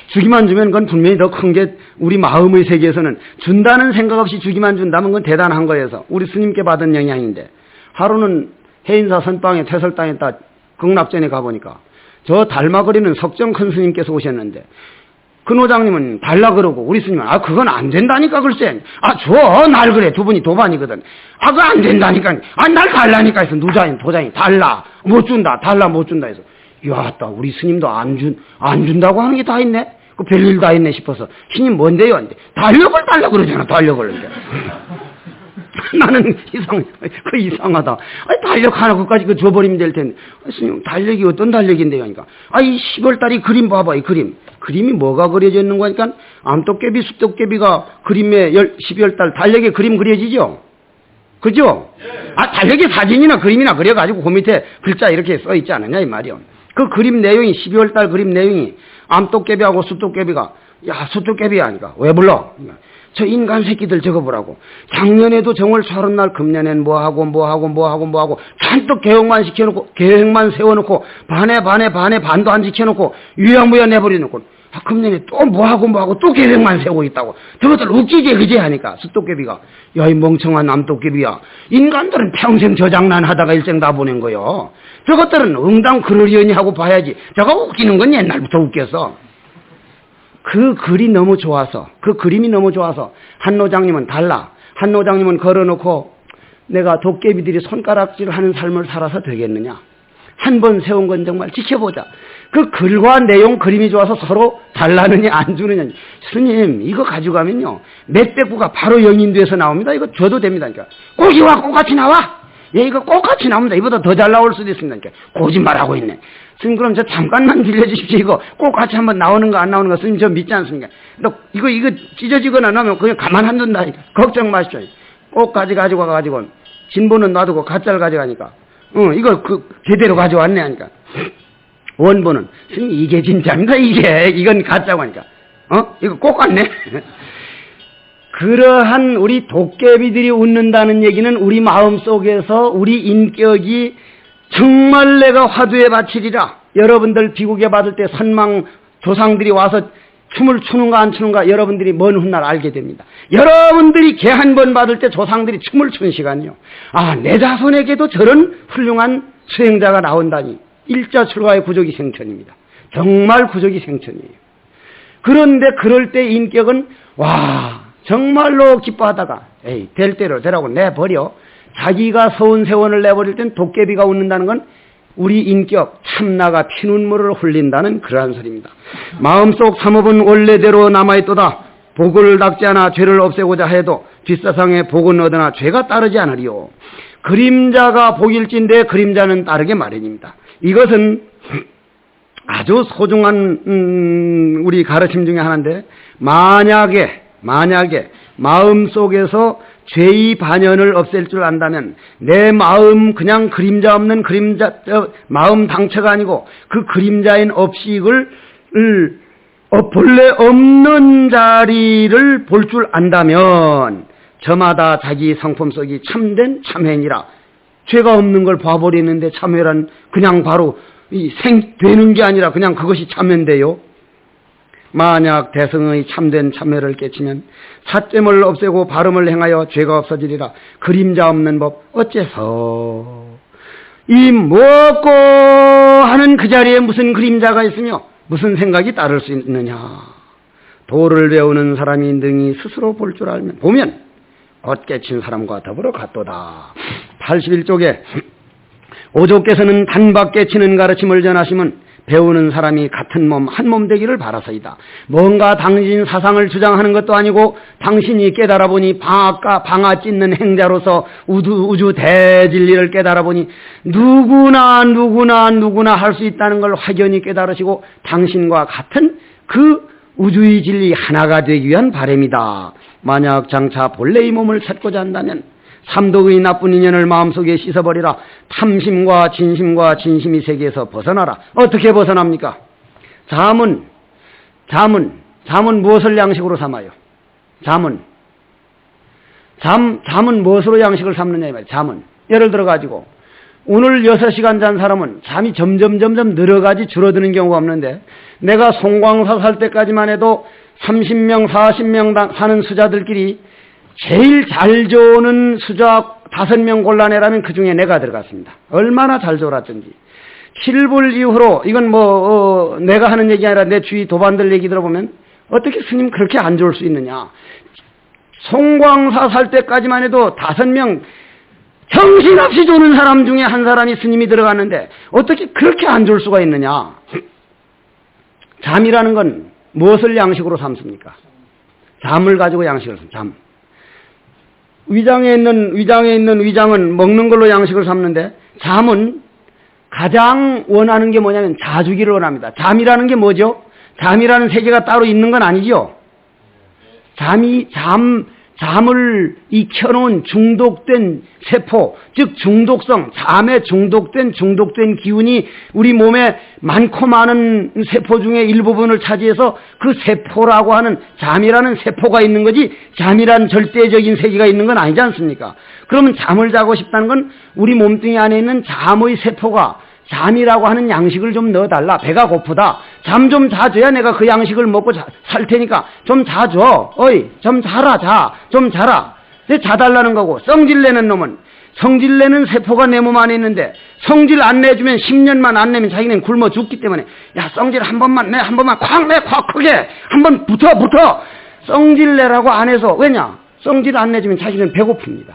주기만 주면 그건 분명히 더 큰 게 우리 마음의 세계에서는 준다는 생각 없이 주기만 준다면 그건 대단한 거여서 우리 스님께 받은 영향인데 하루는 해인사 선방에 퇴설당에 딱 극락전에 가보니까 저 달마거리는 석정 큰 스님께서 오셨는데 그 노장님은 달라 그러고 우리 스님은 그건 안 된다니까 글쎄. 줘 날 그래. 두 분이 도반이거든. 그거 안 된다니까. 날 달라니까 해서 누자인 도장이 달라 못 준다 달라 못 준다 해서 야따 우리 스님도 안 준다고 하는 게 다 있네. 그 별일 다 있네 싶어서 스님 뭔데요? 달력을 달라 그러잖아. 달력을. 나는 이상하다. 달력 하나 그까지 줘버리면 될 텐데. 스님 달력이 어떤 달력인데요? 그러니까 이 10월달이 그림 봐봐. 이 그림이 뭐가 그려져 있는 거니까 암도깨비 숫도깨비가 그림에 12월달 달력에 그림 그려지죠? 그죠? 달력에 사진이나 그림이나 그려가지고 그 밑에 글자 이렇게 써 있지 않느냐 이 말이요. 그 그림 내용이 12월달 그림 내용이 암도깨비하고 숫도깨비가 숫도깨비야 하니까 왜 불러? 저 인간 새끼들 적어보라고. 작년에도 정월 30날 금년엔 뭐하고 잔뜩 계획만 세워놓고 반도 안 지켜놓고 유야무야 내버려놓고 금년에 또 뭐하고 또 계획만 세우고 있다고. 저것들 웃기게 그제 하니까 숫도깨비가 이 멍청한 암도깨비야. 인간들은 평생 저 장난하다가 일생 다 보낸 거요. 저것들은 응당 그러려니 하고 봐야지. 저거 웃기는 건 옛날부터 웃겼어. 그 그림이 너무 좋아서 한 노장님은 달라. 한 노장님은 걸어놓고 내가 도깨비들이 손가락질을 하는 삶을 살아서 되겠느냐. 한 번 세운 건 정말 지켜보자. 그 글과 내용 그림이 좋아서 서로 달라느냐 안 주느냐. 스님 이거 가져가면요 멧돼구가 바로 영인돼서 나옵니다. 이거 줘도 됩니다. 그러니까 고기와 똑같이 나와. 이거 똑같이 나옵니다. 이보다 더 잘 나올 수도 있습니다. 그러니까 거짓말하고 있네. 스님 그럼 저 잠깐만 빌려주십시오. 이거 똑같이 한번 나오는 거 안 나오는 거 스님 저 믿지 않습니까? 이거 찢어지거나 나면 그냥 가만 안 둔다. 걱정 마십시오. 꼭까지 가지고 와가지고 진보는 놔두고 가짜를 가져가니까 이거 제대로 가져왔네 하니까 원본은 스님 이게 진짜입니다. 이건 가짜고 하니까 이거 꼭 같네. 그러한 우리 도깨비들이 웃는다는 얘기는 우리 마음속에서 우리 인격이 정말 내가 화두에 바치리라. 여러분들 비국에 받을 때 선망 조상들이 와서 춤을 추는가 안 추는가 여러분들이 먼 훗날 알게 됩니다. 여러분들이 개 한 번 받을 때 조상들이 춤을 추는 시간이요. 내 자손에게도 저런 훌륭한 수행자가 나온다니. 일자 출가의 구족이 생천입니다. 정말 구족이 생천이에요. 그런데 그럴 때 인격은 정말로 기뻐하다가 될 대로 되라고 내버려. 자기가 서운 세원을 내버릴 땐 도깨비가 웃는다는 건 우리 인격 참나가 피눈물을 흘린다는 그러한 소리입니다. 마음속 삼업은 원래대로 남아있도다. 복을 닦지 않아 죄를 없애고자 해도 뒷사상에 복은 얻으나 죄가 따르지 않으리요. 그림자가 복일진데 그림자는 따르게 마련입니다. 이것은 아주 소중한 우리 가르침 중에 하나인데 만약에 마음속에서 죄의 반연을 없앨 줄 안다면 내 마음 그냥 그림자 없는 마음 당처가 아니고 그 그림자인 업식을 본래 없는 자리를 볼 줄 안다면 저마다 자기 성품속이 참된 참회니라. 죄가 없는 걸 봐버리는데 참회란 그냥 바로 되는 게 아니라 그냥 그것이 참회인데요. 만약 대성의 참된 참회를 깨치면 사됨을 없애고 발음을 행하여 죄가 없어지리라. 그림자 없는 법 어째서 이 먹고 하는 그 자리에 무슨 그림자가 있으며 무슨 생각이 따를 수 있느냐. 도를 배우는 사람이 능히 스스로 볼 줄 알면 보면 곧 깨친 사람과 더불어 같도다. 81쪽에 오조께서는 단박 깨치는 가르침을 전하시면 배우는 사람이 같은 몸, 한 몸 되기를 바라서이다. 뭔가 당신 사상을 주장하는 것도 아니고 당신이 깨달아 보니 방아 찢는 행자로서 우주 대진리를 깨달아 보니 누구나 할 수 있다는 걸 확연히 깨달으시고 당신과 같은 그 우주의 진리 하나가 되기 위한 바람이다. 만약 장차 본래의 몸을 찾고자 한다면 삼독의 나쁜 인연을 마음속에 씻어버리라. 탐심과 진심이 세계에서 벗어나라. 어떻게 벗어납니까? 잠은 무엇을 양식으로 삼아요? 잠은 무엇으로 양식을 삼느냐 이 말이에요. 잠은 예를 들어 가지고 오늘 6시간 잔 사람은 잠이 점점 늘어가지 줄어드는 경우가 없는데 내가 송광사 살 때까지만 해도 30명 40명 사는 수자들끼리 제일 잘 조는 수자 5명 골라내라면 그 중에 내가 들어갔습니다. 얼마나 잘 졸았던지. 7불 이후로 이건 내가 하는 얘기 아니라 내 주위 도반들 얘기 들어보면 어떻게 스님 그렇게 안 좋을 수 있느냐. 송광사 살 때까지만 해도 5명 정신없이 조는 사람 중에 한 사람이 스님이 들어갔는데 어떻게 그렇게 안 좋을 수가 있느냐. 잠이라는 건 무엇을 양식으로 삼습니까? 잠을 가지고 양식을 삼습니다. 잠. 위장에 있는 위장은 먹는 걸로 양식을 삼는데 잠은 가장 원하는 게 뭐냐면 자주기를 원합니다. 잠이라는 게 뭐죠? 잠이라는 세계가 따로 있는 건 아니죠. 잠을 익혀놓은 중독된 세포, 즉 중독성, 잠에 중독된 기운이 우리 몸에 많고 많은 세포 중에 일부분을 차지해서 그 세포라고 하는 잠이라는 세포가 있는 거지 잠이란 절대적인 세계가 있는 건 아니지 않습니까? 그러면 잠을 자고 싶다는 건 우리 몸뚱이 안에 있는 잠의 세포가 잠이라고 하는 양식을 좀 넣어달라. 배가 고프다. 잠 좀 자줘야 내가 그 양식을 먹고 살 테니까 좀 자줘. 어이, 좀 자라, 좀 자라. 자달라는 거고, 성질내는 놈은, 성질내는 세포가 내 몸 안에 있는데, 성질 안 내주면 10년만 안 내면 자기는 굶어 죽기 때문에, 야, 성질 한 번만 콱 크게, 한번 붙어. 성질내라고 안 해서, 왜냐? 성질 안 내주면 자기는 배고픕니다.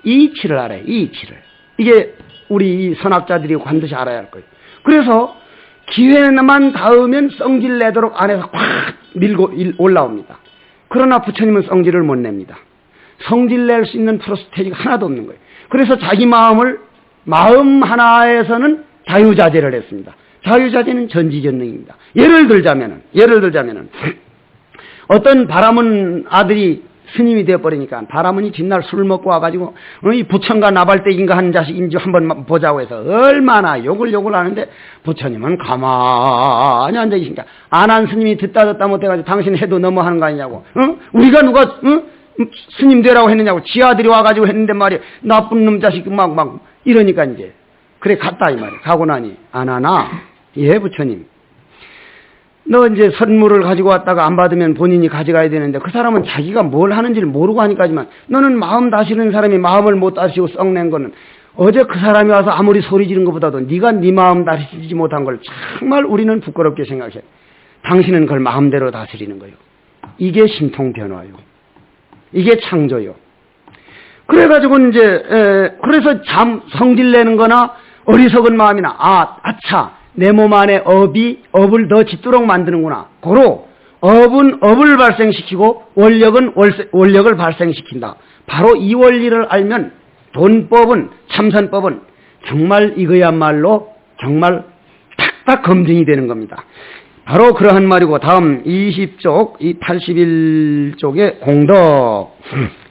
이치를 알아요, 이치를. 이게, 우리 선학자들이 반드시 알아야 할 거예요. 그래서 기회만 닿으면 성질 내도록 안에서 콱 밀고 올라옵니다. 그러나 부처님은 성질을 못 냅니다. 성질 낼 수 있는 프로스테이지가 하나도 없는 거예요. 그래서 자기 마음 하나에서는 자유자재를 했습니다. 자유자재는 전지전능입니다. 예를 들자면은 어떤 바람은 아들이 스님이 되어버리니까 바라문이 뒷날 술 먹고 와가지고 이 부처인가 나발대기인가 하는 자식인지 한번 보자고 해서 얼마나 욕을 하는데 부처님은 가만히 앉아계시니까 안한 스님이 듣다 못해가지고 당신 해도 너무 하는 거 아니냐고. 우리가 누가 스님 되라고 했느냐고. 지 아들이 와가지고 했는데 말이야. 나쁜 놈 자식 막 이러니까 이제 그래 갔다 이 말이야. 가고 나니 안 하나. 예 부처님. 너 이제 선물을 가지고 왔다가 안 받으면 본인이 가져가야 되는데 그 사람은 자기가 뭘 하는지를 모르고 하니까지만 너는 마음 다스리는 사람이 마음을 못 다스리고 썩낸 거는 어제 그 사람이 와서 아무리 소리 지른 것보다도 네가 네 마음 다스리지 못한 걸 정말 우리는 부끄럽게 생각해. 당신은 그걸 마음대로 다스리는 거예요. 이게 신통변화요. 이게 창조요. 그래가지고 이제 그래서 성질 내는 거나 어리석은 마음이나 아차 내 몸 안에 업을 더 짙도록 만드는구나. 고로 업은 업을 발생시키고 원력은 원력을 발생시킨다. 바로 이 원리를 알면 돈법은 참선법은 정말 이거야말로 정말 탁탁 검증이 되는 겁니다. 바로 그러한 말이고 다음 20쪽 이 81쪽의 공덕.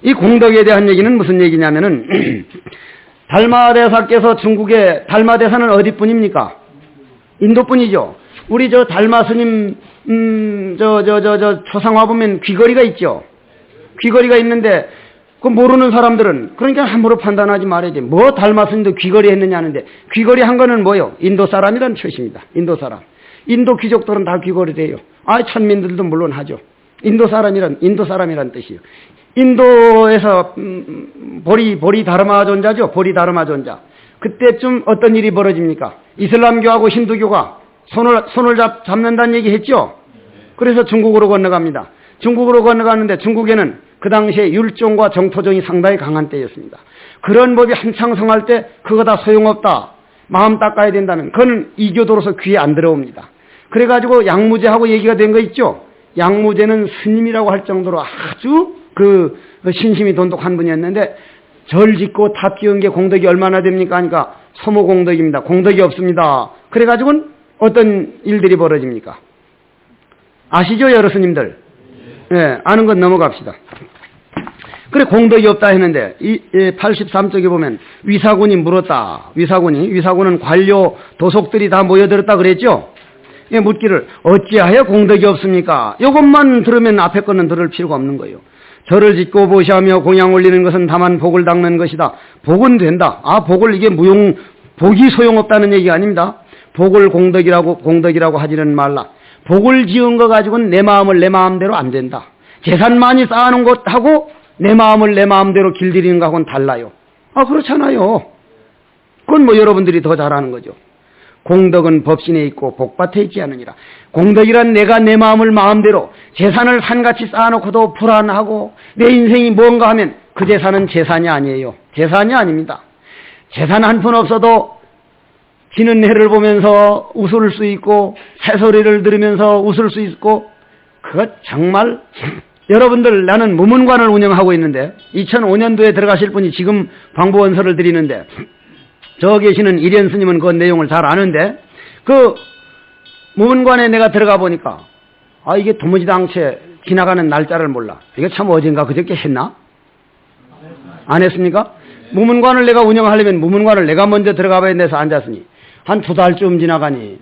이 공덕에 대한 얘기는 무슨 얘기냐면은 달마대사께서 중국의 달마대사는 어디뿐입니까? 인도뿐이죠. 우리 달마 스님 초상화 보면 귀걸이가 있죠. 귀걸이가 있는데 그 모르는 사람들은 그러니까 함부로 판단하지 말아야지. 뭐 닮았는데 귀걸이 했느냐 하는데 귀걸이 한 거는 뭐요? 인도 사람이라는 표시입니다. 인도 사람. 인도 귀족들은 다 귀걸이를 해요. 천민들도 물론 하죠. 인도 사람이란 뜻이에요. 인도에서 보리 다르마 존자죠. 보리 다르마 존자. 그때쯤 어떤 일이 벌어집니까? 이슬람교하고 힌두교가 손을 잡는다는 얘기 했죠. 그래서 중국으로 건너갑니다. 중국으로 건너가는데 중국에는 그 당시에 율종과 정토종이 상당히 강한 때였습니다. 그런 법이 한창 성할 때 그거 다 소용없다. 마음 닦아야 된다면 그건 이교도로서 귀에 안 들어옵니다. 그래가지고 양무제하고 얘기가 된 거 있죠. 양무제는 스님이라고 할 정도로 아주 그 신심이 돈독한 분이었는데 절 짓고 탑 끼운 게 공덕이 얼마나 됩니까? 하니까 소모공덕입니다. 공덕이 없습니다. 그래가지고는 어떤 일들이 벌어집니까? 아시죠, 여러 스님들? 예, 아는 건 넘어갑시다. 그래, 공덕이 없다 했는데, 83쪽에 보면, 위사군이 물었다. 위사군은 관료, 도속들이 다 모여들었다 그랬죠? 예, 묻기를, 어찌하여 공덕이 없습니까? 이것만 들으면 앞에 거는 들을 필요가 없는 거예요. 절을 짓고 보시하며 공양 올리는 것은 다만 복을 닦는 것이다. 복은 된다. 복을 이게 복이 소용없다는 얘기가 아닙니다. 복을 공덕이라고 하지는 말라. 복을 지은 거 가지고는 내 마음을 내 마음대로 안 된다. 재산 많이 쌓아놓은 것하고 내 마음을 내 마음대로 길들이는 것하고는 달라요. 그렇잖아요. 그건 뭐 여러분들이 더 잘하는 거죠. 공덕은 법신에 있고 복밭에 있지 않으니라. 공덕이란 내가 내 마음을 마음대로 재산을 산같이 쌓아놓고도 불안하고 내 인생이 뭔가 하면 그 재산은 재산이 아니에요. 재산이 아닙니다. 재산 한 푼 없어도 지는 해를 보면서 웃을 수 있고 새소리를 들으면서 웃을 수 있고 그것 정말 여러분들 나는 무문관을 운영하고 있는데 2005년도에 들어가실 분이 지금 광부원서를 드리는데 저 계시는 일현 스님은 그 내용을 잘 아는데 그 무문관에 내가 들어가 보니까 이게 도무지 당체 지나가는 날짜를 몰라. 이게 참 어젠가 그저께 했나? 안 했습니까? 무문관을 내가 운영하려면 무문관을 내가 먼저 들어가 봐야 돼서 앉았으니 한 2달쯤 지나가니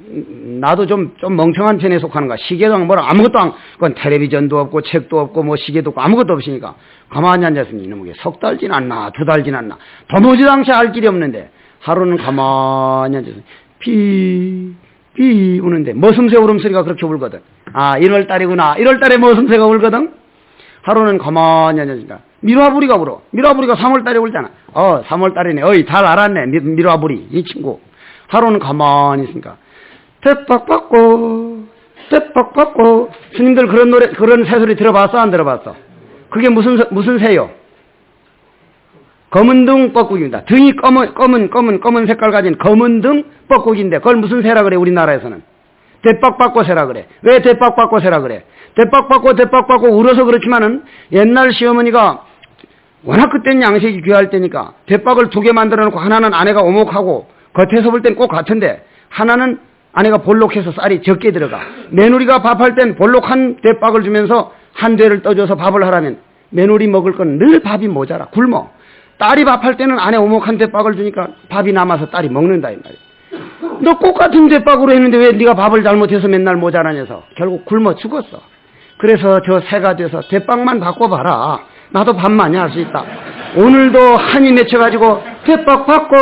나도 좀 멍청한 편에 속하는가. 시계도 뭐라 아무것도 그건 텔레비전도 없고 책도 없고 뭐 시계도 없고 아무것도 없으니까 가만히 앉았으니 이놈에게 3달 지났나 2달 지났나 도무지 당체 알 길이 없는데 하루는 가만히 앉아서 피 우는데 머슴새 울음소리가 그렇게 울거든. 1월달이구나. 1월달에 머슴새가 울거든. 하루는 가만히 앉아서 미라부리가 울어. 미라부리가 3월달에 울잖아. 3월달이네. 어이 잘 알았네. 미라부리 이 친구. 하루는 가만히 있으니까 대박받고 스님들 그런 노래 그런 새소리 들어봤어 안 들어봤어? 그게 무슨 새요? 검은등 뻐꾸기입니다. 등이 검은 색깔 가진 검은등 뻐꾸기인데 그걸 무슨 새라 그래 우리나라에서는? 대박받고 새라 그래. 왜 대박받고 새라 그래? 대박받고 울어서 그렇지만은 옛날 시어머니가 워낙 그때는 양식이 귀할 때니까 대박을 2개 만들어 놓고 하나는 아내가 오목하고 겉에서 볼 땐 꼭 같은데 하나는 아내가 볼록해서 쌀이 적게 들어가. 며느리가 밥할 땐 볼록한 대박을 주면서 한 대를 떠줘서 밥을 하라면 며느리 먹을 건 늘 밥이 모자라 굶어. 딸이 밥할 때는 아내 오목한 대박을 주니까 밥이 남아서 딸이 먹는다 이 말이야. 너 똑같은 대박으로 했는데 왜 네가 밥을 잘못해서 맨날 모자라냐서 결국 굶어 죽었어. 그래서 저 새가 돼서 대박만 바꿔봐라. 나도 밥 많이 할 수 있다. 오늘도 한이 맺혀가지고 대박 받고